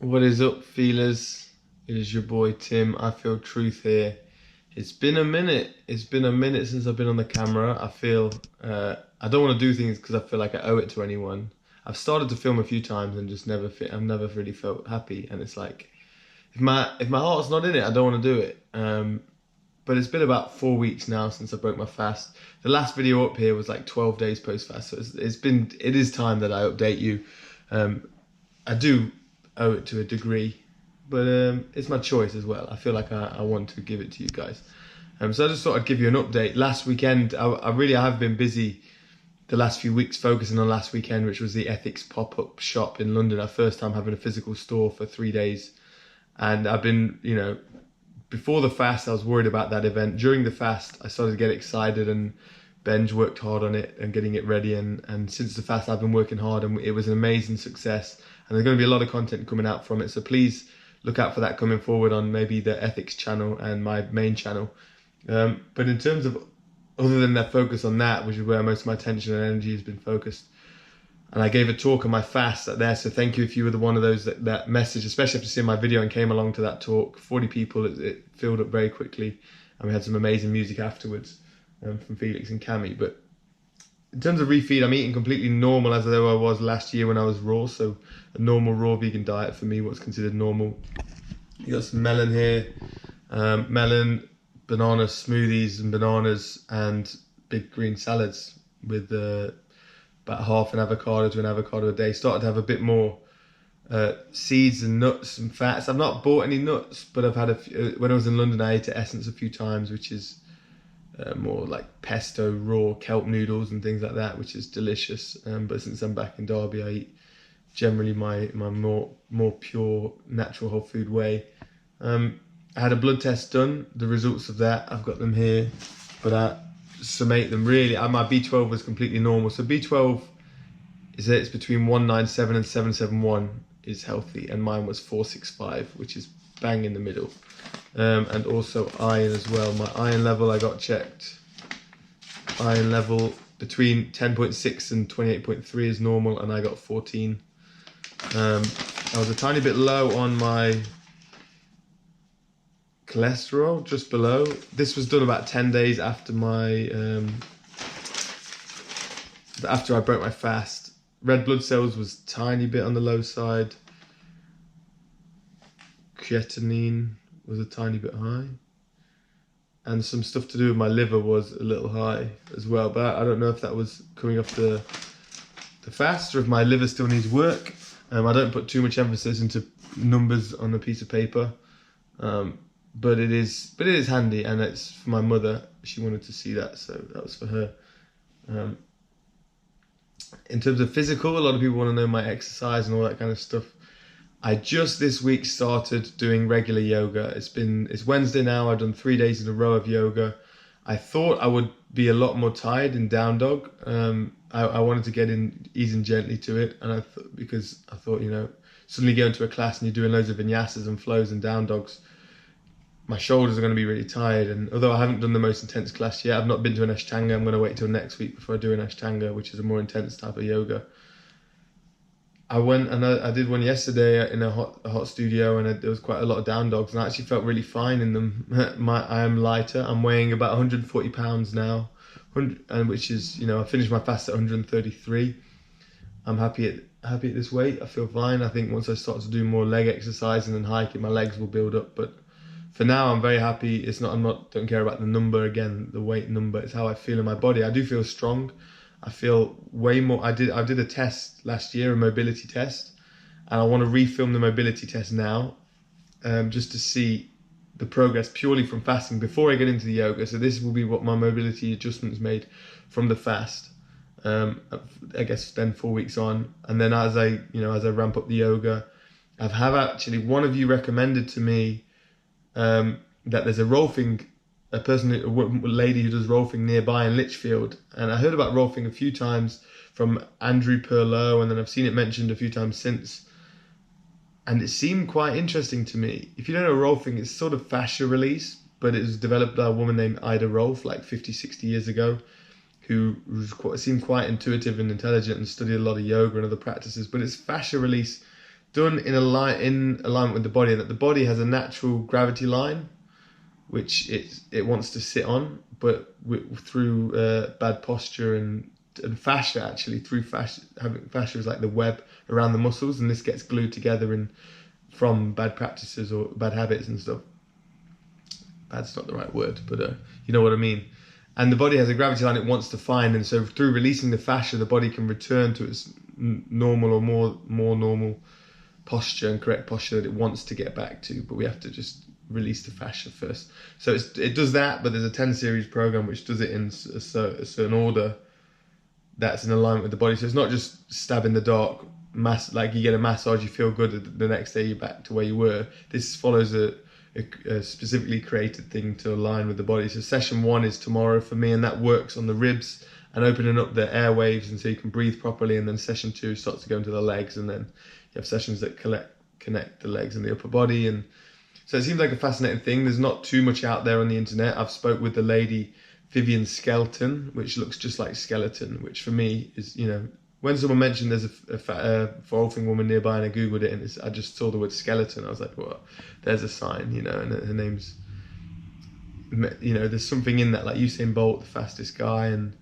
What is up, feelers? It is your boy Tim. I feel truth here. It's been a minute. It's been a minute since I've been on the camera. I feel I don't want to do things because I feel like I owe it to anyone. I've started to film a few times and just never fit. I've never really felt happy, and it's like if my heart's not in it, I don't want to do it. But it's been about 4 weeks now since I broke my fast. The last video up here was like 12 days post fast, so it is time that I update you. I do owe it to a degree, but it's my choice as well. I feel like I want to give it to you guys. So I just thought I'd give you an update. Last weekend, I really have been busy the last few weeks focusing on last weekend, which was the Ethics pop-up shop in London. Our first time having a physical store for 3 days. And I've been, before the fast, I was worried about that event. During the fast, I started to get excited, and Benj worked hard on it and getting it ready. And since the fast, I've been working hard, and it was an amazing success. And there's going to be a lot of content coming out from it. So please look out for that coming forward on maybe the Ethics channel and my main channel. But in terms of, other than that focus on that, which is where most of my attention and energy has been focused, and I gave a talk on my fast there, so thank you if you were one of those that messaged, especially after seeing my video and came along to that talk. 40 people, it filled up very quickly, and we had some amazing music afterwards from Felix and Cami. But in terms of refeed, I'm eating completely normal as though I was last year when I was raw, so a normal raw vegan diet for me, what's considered normal. You got some melon here, melon, banana smoothies and bananas, and big green salads with about half an avocado to an avocado a day. Started to have a bit more seeds and nuts and fats. I've not bought any nuts, but I've had a few. When I was in London, I ate at Essence a few times, which is more like pesto, raw kelp noodles and things like that, which is delicious. But since I'm back in Derby, I eat generally my more pure, natural whole food way. I had a blood test done. The results of that, I've got them here, but I summate them really. My B12 was completely normal. So B12 it's between 197 and 771 is healthy, and mine was 465, which is bang in the middle. And also iron as well. My iron level, I got checked. Iron level between 10.6 and 28.3 is normal, and I got 14. I was a tiny bit low on my cholesterol, just below. This was done about 10 days after after I broke my fast. Red blood cells was tiny bit on the low side. Creatinine was a tiny bit high, and some stuff to do with my liver was a little high as well, but I don't know if that was coming off the fast or if my liver still needs work. I don't put too much emphasis into numbers on a piece of paper, but it is handy, and it's for my mother. She wanted to see that, so that was for her. In terms of physical, a lot of people want to know my exercise and all that kind of stuff. I just this week started doing regular yoga. It's Wednesday now. I've done 3 days in a row of yoga. I thought I would be a lot more tired in down dog. I wanted to get in easing gently to it, and because I thought, suddenly going to a class and you're doing loads of vinyasas and flows and down dogs, my shoulders are going to be really tired. And although I haven't done the most intense class yet, I've not been to an Ashtanga. I'm going to wait till next week before I do an Ashtanga, which is a more intense type of yoga. I went and I did one yesterday in a hot studio, and there was quite a lot of down dogs, and I actually felt really fine in them. I am lighter. I'm weighing about 140 pounds now, and which is, I finished my fast at 133. I'm happy at this weight. I feel fine. I think once I start to do more leg exercising and hiking, my legs will build up. But for now, I'm very happy. Don't care about the number again, the weight number. It's how I feel in my body. I do feel strong. I feel way more. I did a test last year, a mobility test, and I want to refilm the mobility test now, just to see the progress purely from fasting before I get into the yoga. So this will be what my mobility adjustments made from the fast. I guess then 4 weeks on, and then as I ramp up the yoga, actually one of you recommended to me that there's a Rolfing. A lady who does Rolfing nearby in Lichfield, and I heard about Rolfing a few times from Andrew Perlow, and then I've seen it mentioned a few times since, and it seemed quite interesting to me. If you don't know Rolfing, it's sort of fascia release, but it was developed by a woman named Ida Rolf like 50-60 years ago, who seemed quite intuitive and intelligent and studied a lot of yoga and other practices, but it's fascia release done in alignment with the body, and that the body has a natural gravity line which it wants to sit on, but through bad posture and fascia, actually through fascia, having fascia is like the web around the muscles, and this gets glued together and from bad practices or bad habits and stuff. Bad's not the right word, but you know what I mean. And the body has a gravity line it wants to find, and so through releasing the fascia, the body can return to its normal or more normal posture and correct posture that it wants to get back to. But we have to just release the fascia first. So it does that, but there's a 10 series program which does it in a certain order that's in alignment with the body. So it's not just stab in the dark, like you get a massage, you feel good, the next day you're back to where you were. This follows a specifically created thing to align with the body. So session 1 is tomorrow for me, and that works on the ribs and opening up the airwaves, and so you can breathe properly. And then session 2 starts to go into the legs, and then you have sessions that connect the legs and the upper body. And so it seems like a fascinating thing. There's not too much out there on the internet. I've spoke with the lady Vivian Skelton, which looks just like skeleton, which for me is, you know, when someone mentioned there's a Rolfing woman nearby and I googled it, and I just saw the word skeleton, I was like, well, there's a sign, you know. And her name's, you know, there's something in that, like Usain Bolt, the fastest guy, and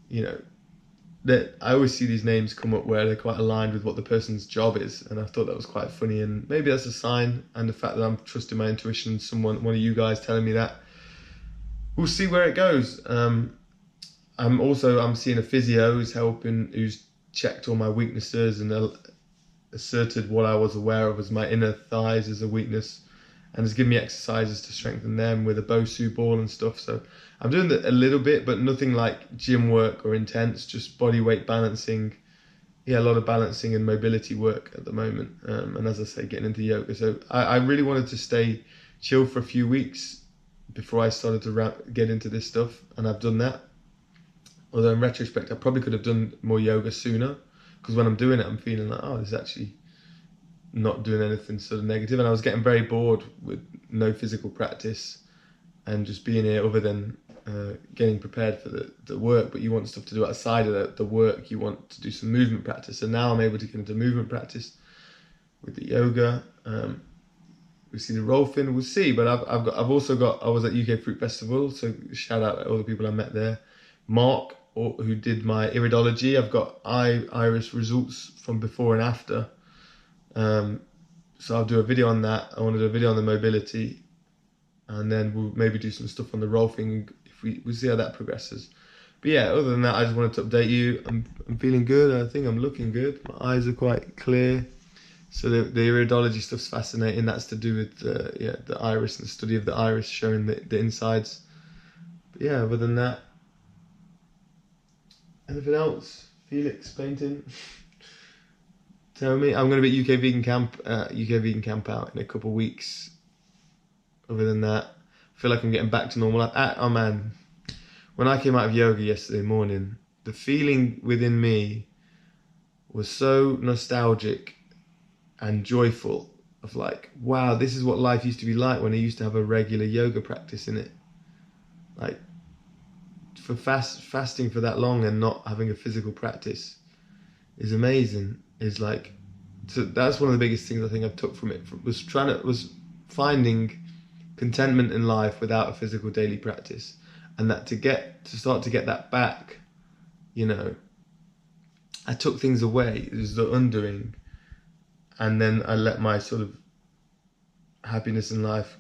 you know, that I always see these names come up where they're quite aligned with what the person's job is, and I thought that was quite funny. And maybe that's a sign, and the fact that I'm trusting my intuition, one of you guys telling me that, we'll see where it goes. I'm seeing a physio who's checked all my weaknesses and asserted what I was aware of as my inner thighs as a weakness, and has given me exercises to strengthen them with a Bosu ball and stuff. So I'm doing a little bit, but nothing like gym work or intense, just body weight balancing. Yeah, a lot of balancing and mobility work at the moment. And as I say, getting into yoga. So I really wanted to stay chill for a few weeks before I started to get into this stuff, and I've done that. Although in retrospect, I probably could have done more yoga sooner, because when I'm doing it, I'm feeling like, oh, this is actually not doing anything sort of negative. And I was getting very bored with no physical practice and just being here other than getting prepared for the work. But you want stuff to do outside of the work. You want to do some movement practice. So now I'm able to get into movement practice with the yoga. We see the Rolfing, we'll see. But I was at UK Fruit Festival, so shout out to all the people I met there. Mark, who did my iridology. I've got iris results from before and after. So I'll do a video on that. I want to do a video on the mobility, and then we'll maybe do some stuff on the Rolfing if we'll see how that progresses. But yeah, other than that, I just wanted to update you. I'm feeling good. I think I'm looking good. My eyes are quite clear. So the iridology stuff's fascinating. That's to do with the iris and the study of the iris, showing the insides. But yeah, other than that, anything else? Felix painting. Tell me. I'm going to be at UK Vegan Camp out in a couple of weeks. Other than that, I feel like I'm getting back to normal. Oh man, when I came out of yoga yesterday morning, the feeling within me was so nostalgic and joyful, of like, wow, this is what life used to be like when I used to have a regular yoga practice in it. Like, for fasting for that long and not having a physical practice is amazing. Is like, so that's one of the biggest things I think I've took from it, was finding contentment in life without a physical daily practice, and that to start to get that back, you know, I took things away. It was the undoing, and then I let my sort of happiness in life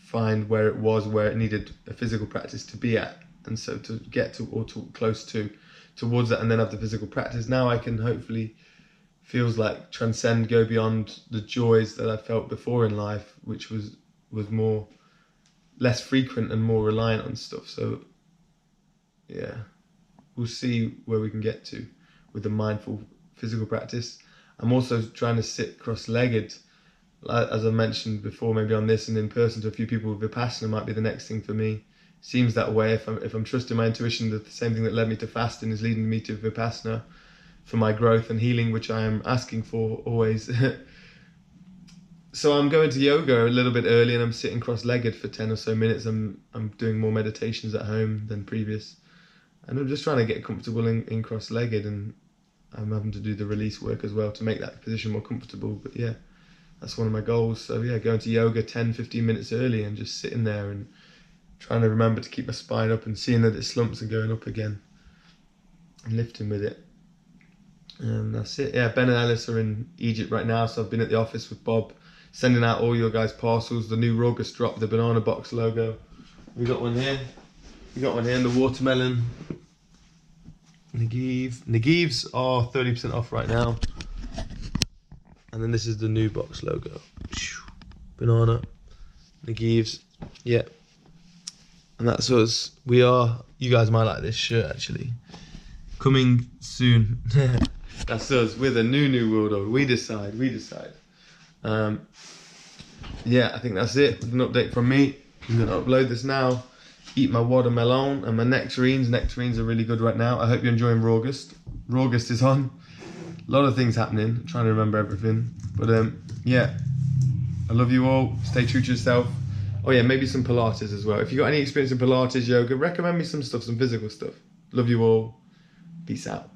find where it needed a physical practice to be at. And so to get to, or to close to, towards that, and then have the physical practice, now I can hopefully, feels like, transcend, go beyond the joys that I felt before in life, which was less frequent and more reliant on stuff. So yeah, we'll see where we can get to with the mindful physical practice. I'm also trying to sit cross-legged, as I mentioned before, maybe on this and in person to a few people. With Vipassana might be the next thing for me. Seems that way. If I'm trusting my intuition, that the same thing that led me to fasting is leading me to Vipassana for my growth and healing, which I am asking for always. So I'm going to yoga a little bit early, and I'm sitting cross-legged for 10 or so minutes. I'm doing more meditations at home than previous, and I'm just trying to get comfortable in cross-legged. And I'm having to do the release work as well to make that position more comfortable. But yeah, that's one of my goals. So yeah, going to yoga 10-15 minutes early and just sitting there and trying to remember to keep my spine up and seeing that it slumps and going up again and lifting with it. And that's it. Yeah, Ben and Ellis are in Egypt right now, so I've been at the office with Bob, sending out all your guys' parcels. The new rug has dropped, the banana box logo. We got one here. We got one here, and the watermelon. Negivs are 30% off right now. And then this is the new box logo. Banana. Negivs. Yeah. And that's us. We are, you guys might like this shirt actually. Coming soon. That's us with a new world order. We decide. Yeah, I think that's it. With an update from me. I'm gonna upload this now. Eat my watermelon and my nectarines. Nectarines are really good right now. I hope you're enjoying Rawgust. Rawgust is on. A lot of things happening. I'm trying to remember everything. But yeah, I love you all. Stay true to yourself. Oh yeah, maybe some Pilates as well. If you got any experience in Pilates, yoga, recommend me some stuff, some physical stuff. Love you all. Peace out.